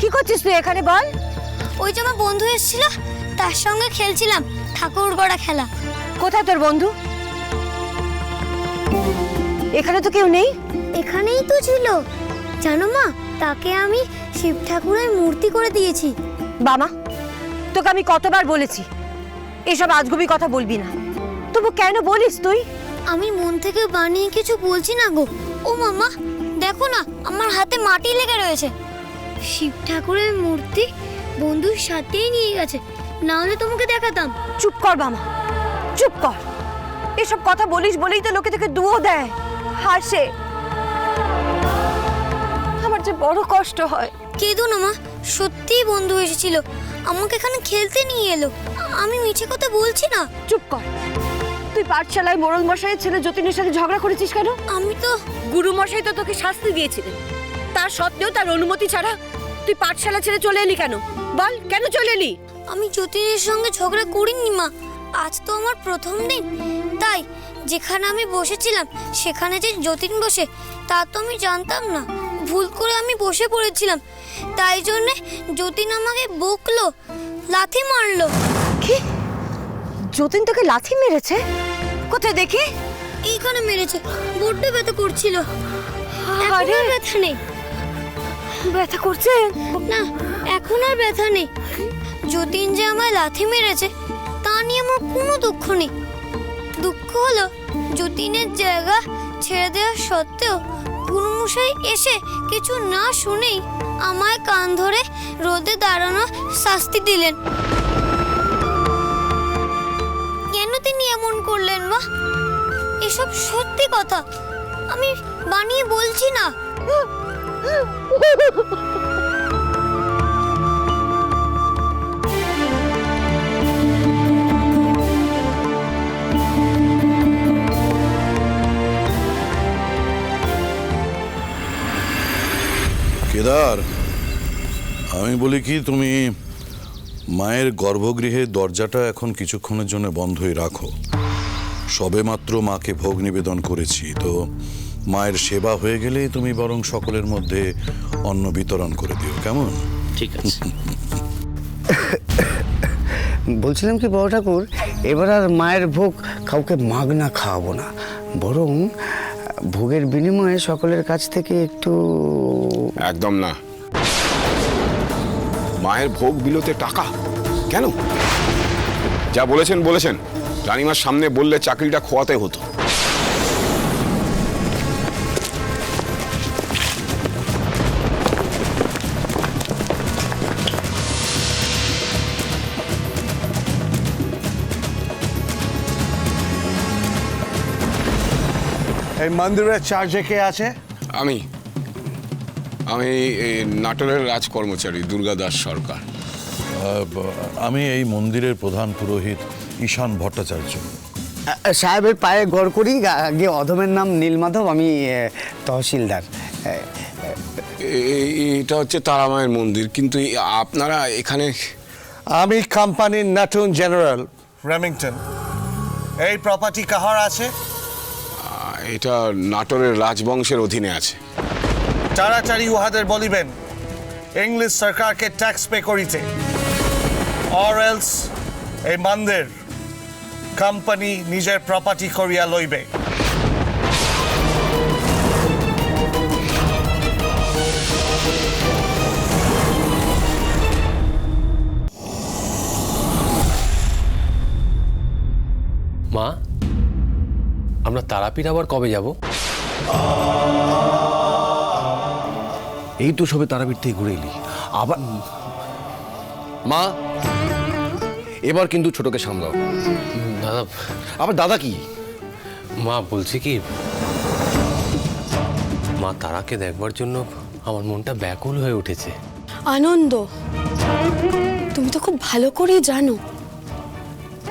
কি করছিস তুই এখানে বল? ওই যে আমার বন্ধু এসেছিল, তার সঙ্গে খেলছিলাম ঠাকুর গড়া খেলা। কোথায় তোর বন্ধু? এখানে তো কেউ নেই। এখানেই তো ছিল। জানো মা, তাকে আমি শিব ঠাকুরের মূর্তি করে দিয়েছি। বামা, তোকে আমি কতবার বলেছি এসব আজগুবি কথা বলবি না, তবু কেন বলিস তুই? আমি মন থেকে বানিয়ে কিছু বলছি না গো। ও মামা, দেখো না আমার হাতে মাটি লেগে রয়েছে। শিব ঠাকুরের মূর্তি বন্ধুর সাথেই নিয়ে গেছে, না হলে তোমাকে দেখাতাম। চুপ কর বামা, চুপ কর। এসব কথা বলিস বলেই তো লোকে তোকে দুও দেয়, হাসে। আমার যে বড় কষ্ট হয়। কেঁদো না মা, সত্যিই বন্ধু এসেছিল, আমাকে এখানে খেলতে নিয়ে এলো। আমি মিছে কথা বলছি না। চুপ কর। তুই পাঠশালায় মোড়ল মশাইয়ের ছেলে যতীনের সাথে ঝগড়া করেছিস কেন? আমি তো গুরু মশাই তো তোকে শাস্তি দিয়েছিলেন, তার সত্ত্বেও তার অনুমতি ছাড়া তুই পাঠশালা ছেড়ে চলে এলি কেন? বল, কেন চলে এলি? আমি যতীনের সঙ্গে ঝগড়া করিনি মা। আজ তো আমার প্রথম দিন, তাই যেখানে আমি বসেছিলাম সেখানে যে যতীন বসে তা তো আমি জানতাম না। ভুল করে আমি বসে পড়েছিলাম, তাই জন্যে যতীন আমাকে বকলো, লাথি মারলো। কি? যতীন তোকে লাথি মেরেছে? কোথায় দেখি? এইখানে মেরেছে, বড্ড ব্যথা করছিল। এখন আরে, আর ব্যথা নেই। ব্যথা করছে? না, এখন আর ব্যথা নেই। যতীন যে আমায় লাথি মেরেছে তা নিয়ে আমার কোনো দুঃখ নেই। দুঃখ হলো যতীনের জায়গা ছেড়ে দেওয়া সত্ত্বেও গুরুমশাই এসে কিছু না শুনেই আমায় কান ধরে রোদে দাঁড়ানো শাস্তি দিলেন। কেন তিনি এমন করলেন মা? এসব সত্যি কথা, আমি বানিয়ে বলছি না। কেদার, আমি বলি কি, তুমি মায়ের গর্ভগৃহের দরজাটা এখন কিছুক্ষণের জন্য বন্ধই রাখো। সবেমাত্র মাকে ভোগ নিবেদন করেছি, তো মায়ের সেবা হয়ে গেলে তুমি বরং সকলের মধ্যে অন্ন বিতরণ করে দিও, কেমন? ঠিক আছে। বলছিলাম কি বড় ঠাকুর, এবার আর মায়ের ভোগ কাউকে মাগনা খাওয়াবো না, বরং ভোগের বিনিময়ে সকলের কাছ থেকে একটু। একদম না। মায়ের ভোগ বিলোতে টাকা কেন? যা বলেছেন বলেছেন, রানীমার সামনে বললে চাকরিটা খোয়াতে হতো। এই মন্দিরের চার্জে কে আছে? আমি আমি এই নাটোরের রাজকর্মচারী দুর্গাদাস সরকার। আমি এই মন্দিরের প্রধান পুরোহিত ঈশান ভট্টাচার্য। সাহেবের পায়ে গড় করি, আগে অধমের নাম নীলমাধব, আমি তহসিলদার। এটা হচ্ছে তারামায়ের মন্দির, কিন্তু আপনারা এখানে? আমি কোম্পানির নতুন জেনারেল রেমিংটন। এই প্রপার্টি কাহার আছে? এটা নাটোরের রাজবংশের অধীনে আছে। তাড়াতাড়ি উহাদের বলিবেন ইংলিশ সরকারকে ট্যাক্স পে করিতে, অর এলস এই মন্দির কোম্পানি নিজের প্রপার্টি করিয়া লইবে। মা, আমরা তারাপীঠ আবার কবে যাব? এই তো সবে তারাপীঠ থেকে ঘুরে এলি আবার। মা, এবার কিন্তু ছোটকে সামলাও। দাদা, আবার দাদা কি? মা বলছি কি, মা তারাকে দেখবার জন্য আমার মনটা ব্যাকুল হয়ে উঠেছে। আনন্দ, তুমি তো খুব ভালো করেই জানো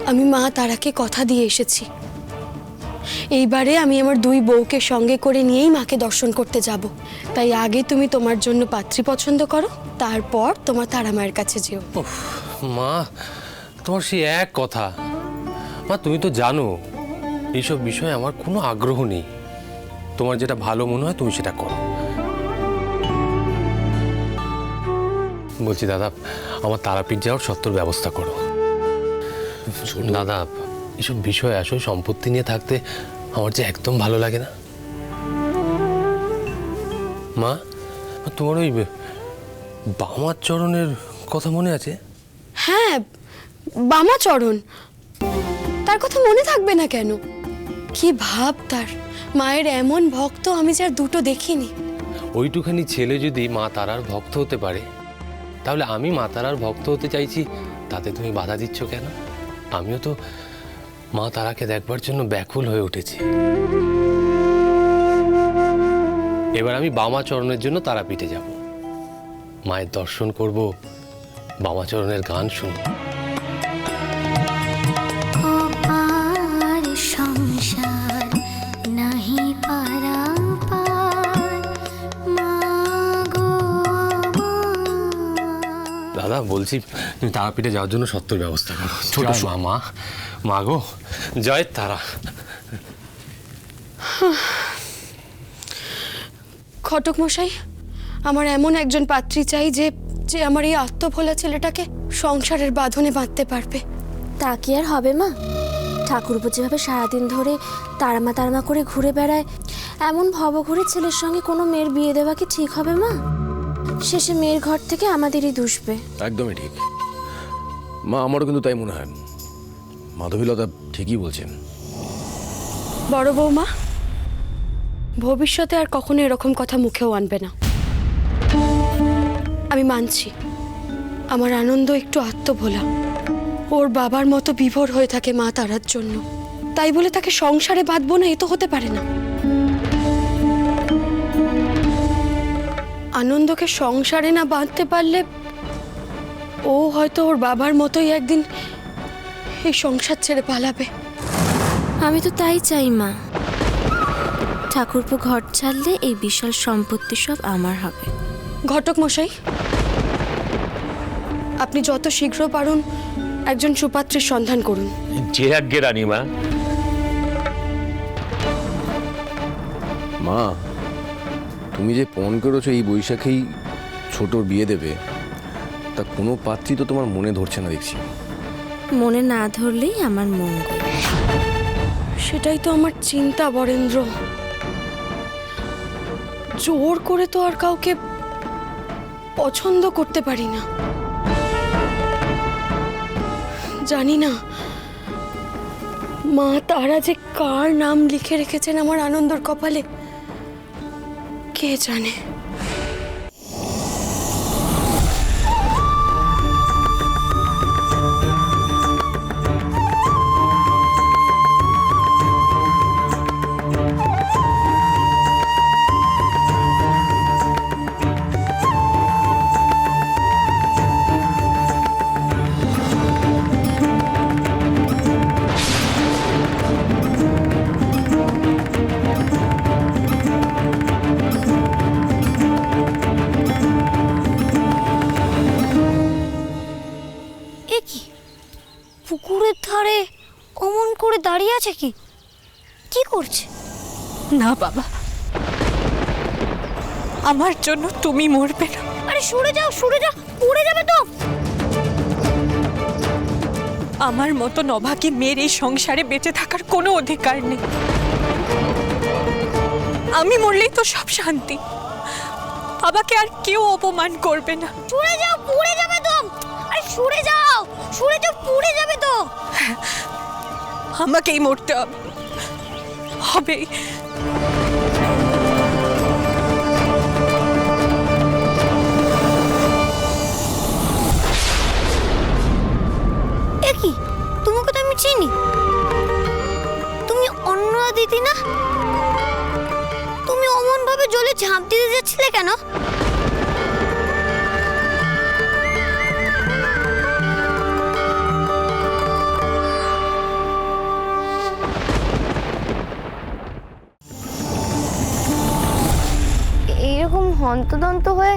আমি মা তারাকে কথা দিয়ে এসেছি। এইবারে আমি আমার দুই বউকে সঙ্গে করে নিয়েই মাকে দর্শন করতে যাব। তাই আগে তুমি তোমার জন্য পাত্রী পছন্দ করো, তারপর তোমার তারা মায়ের কাছে যেও। মা, তোমার সেই এক কথা। মা, তুমি তো জানো এইসব বিষয়ে আমার কোনো আগ্রহ নেই। তোমার যেটা ভালো মনে হয় তুমি সেটা করো। বলছি দাদা, আমার তারাপীঠ যাওয়ার সত্তর ব্যবস্থা করো। দাদা, এসব বিষয় আসলে সম্পত্তি নিয়ে থাকতে আমার যে একদম ভালো লাগে না। মা, তোমার ওই বামাচরণের কথা মনে আছে? হ্যাঁ, বামাচরণ, তার কথা মনে থাকবে না কেন? কি ভাব তার! মায়ের এমন ভক্ত আমি যে আর দুটো দেখিনি। ওইটুখানি ছেলে যদি মা তারার ভক্ত হতে পারে, তাহলে আমি মা তারার ভক্ত হতে চাইছি, তাতে তুমি বাধা দিচ্ছ কেন? আমিও তো মা তারাকে দেখবার জন্য ব্যাকুল হয়ে উঠেছি। এবার আমি বামাচরণের জন্য তারাপীঠে যাব, মায়ের দর্শন করব, বামাচরণের গান শুনব। দাদা, বলছি তুমি তারাপীঠে যাওয়ার জন্য সত্তর ব্যবস্থা করো। ছোট মা, মা গো, জয় তারা। ঘটক মশাই, আমার এমন একজন পাত্রী চাই যে যে আমার এই আত্মভোলা ছেলেটাকে সংসারের বাঁধনে বাঁধতে পারবে। তা কি আর হবে মা? ঠাকুরপো যেভাবে সারাদিন ধরে তারামা তারামা করে ঘুরে বেড়ায়, এমন ভবঘুরে ছেলের সঙ্গে কোনো মেয়ের বিয়ে দেওয়া কি ঠিক হবে মা? শেষে মেয়ের ঘর থেকে আমাদেরই দুষবে। একদমই ঠিক মা, আমারও কিন্তু তাই মনে হয়। মাধবীলতা ঠিকই বলছেন। বড় বৌমা, ভবিষ্যতে আর কখনো এরকম কথা মুখেও আনবে না। আমি মানছি আমার আনন্দ একটু আত্মভোলা, ওর বাবার মতো বিভোর হয়ে থাকে মা তারার জন্য, তাই বলে তাকে সংসারে বাঁধবো না, এ তো হতে পারে না। আনন্দকে সংসারে না বাঁধতে পারলে ও হয়তো ওর বাবার মতোই একদিন এই সংসার ছেড়ে পালাবে। আমি তো তাই চাই মা। ঠাকুরপো ঘর ছাড়লে এই বিশাল সম্পত্তি সব আমার হবে। ঘটক মশাই, আপনি যত শীঘ্র পারুন একজন সুপাত্রের সন্ধান করুন। যে আজ্ঞে রানীমা। মা, তুমি যে পণ করেছো এই বৈশাখেই ছোটর বিয়ে দেবে, তা কোনো পাত্রী তো তোমার মনে ধরছে না দেখছি। মনে না ধরলেই আমার মঙ্গল। সেটাই তো আমার চিন্তা বরেন্দ্র। জোর করে তো আর কাউকে পছন্দ করতে পারি না। জানি না মা তারা যে কার নাম লিখে রেখেছেন আমার আনন্দর কপালে, কে জানে। পুকুরের ধারে অমন করে দাঁড়িয়ে আছে, কি কি করছে? না বাবা, আমার জন্য তুমি মরবে না। আরে সরে যাও, সরে যাও, পড়ে যাবে তো। আমার মতো নভাকে মেয়ের এই সংসারে বেঁচে থাকার কোনো অধিকার নেই। আমি মরলেই তো সব শান্তি। বাবাকে আর কেউ অপমান করবে না। সরে যাও, পড়ে যাবে তো। আরে সরে যাও, সরে যাও, পড়ে যাবে তো। আমাকেই মরতে হবে, হবেই। এ কি, তোমাকে তো আমি চিনি। তুমি অন্য দিদি না? তুমি অমন ভাবে জলে ঝাঁপ দিতে যাচ্ছিলে কেন? এইরকম হন্তদন্ত হয়ে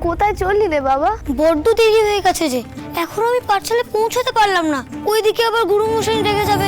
কোথায় চললি রে বাবা? বড্ড দেরি হয়ে গেছে যে, এখন আমি পাঠশালায় পৌঁছাতে পারলাম না। ওইদিকে আবার গুরুমশাই রেগে যাবে।